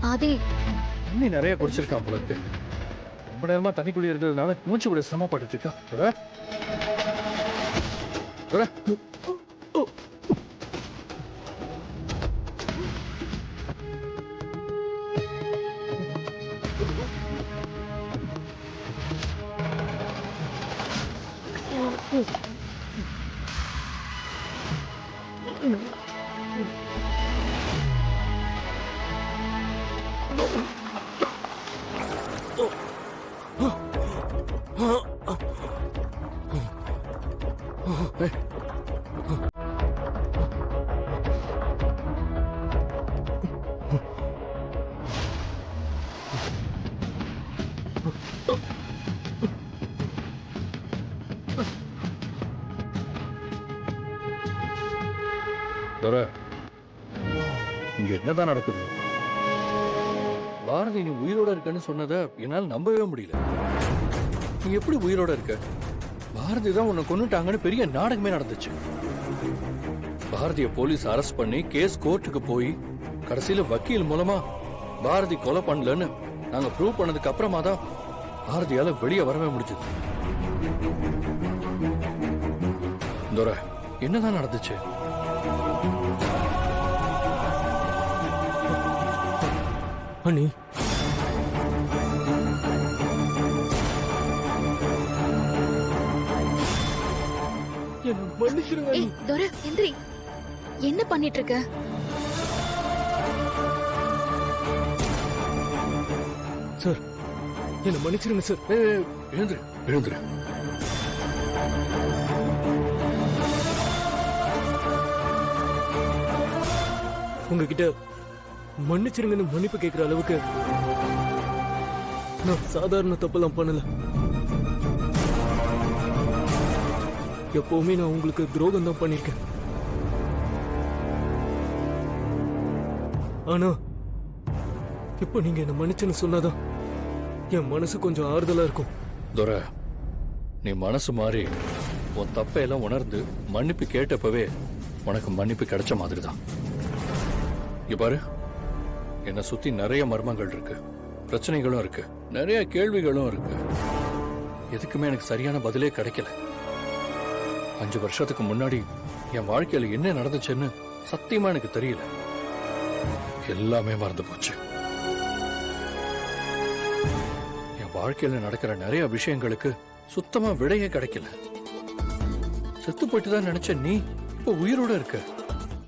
ஆதி, தண்ணி நிறைய குடிச்சிருக்கான் போல இருக்கு. ரொம்ப நேரமா தண்ணிக்குள்ளே இருந்ததுனால மூச்சு விட சிரமப்பட்டு இருக்கா. இங்க என்னதான் நடக்குது? பாரதி நீ உயிரோட இருக்கன்னு சொன்னதை என்னால் நம்பவே முடியல. நீ எப்படி உயிரோட இருக்க? பாரதி தான் உன்னை கொன்னுட்டாங்கன்னு பெரிய நாடகமே நடந்துச்சு. பாரதிய போலீஸ் அரெஸ்ட் பண்ணி கேஸ் கோர்ட்டுக்கு போய் கடைசியில வக்கீல் மூலமா பாரதி கொலை பண்ணலன்னு நாங்க ப்ரூவ் பண்ணதுக்கு அப்புறமா தான் பாரதியால வெளியே வரவே முடிஞ்சது. துரை, என்னதான் நடந்துச்சு? அண்ணி, என்ன மன்னிச்சிருங்க அண்ணி. துரை எந்திரி. என்ன பண்ணிட்டு இருக்க? சார், என்ன மன்னிச்சிருங்க சார். எழுந்துரு எழுந்துரு. உங்ககிட்ட மன்னிச்சிருங்கன்னு மன்னிப்பு கேட்கிற அளவுக்கு நான் சாதாரண தப்பெல்லாம் பண்ணல. எப்பவுமே நான் உங்களுக்கு துரோகம் தான் பண்ணிருக்கேன். ஆனா இப்போ நீங்க என்ன மன்னிச்சுன்னு சொன்னாதான் என் மனசு கொஞ்சம் ஆறுதலா இருக்கும். துரை, நீ மனசு மாறி உன் தப்பையெல்லாம் உணர்ந்து மன்னிப்பு கேட்டப்பவே உனக்கு மன்னிப்பு கிடைச்ச மாதிரி தான். இங்க பாரு, என்னை சுத்தி நிறைய மர்மங்கள் இருக்கு, பிரச்சனைகளும் இருக்கு, நிறைய கேள்விகளும் இருக்கு. எதுக்குமே எனக்கு சரியான பதிலே கிடைக்கல. 5 வருஷத்துக்கு முன்னாடி என் வாழ்க்கையில என்ன நடந்துச்சுன்னு சத்தியமா எனக்கு தெரியல. எல்லாமே மறந்து போச்சு. என் வாழ்க்கையில நடக்கிற நிறைய விஷயங்களுக்கு சுத்தமா விடையே கிடைக்கல. செத்து போயிட்டு தான் நினைச்ச நீ இப்ப உயிரோட இருக்க.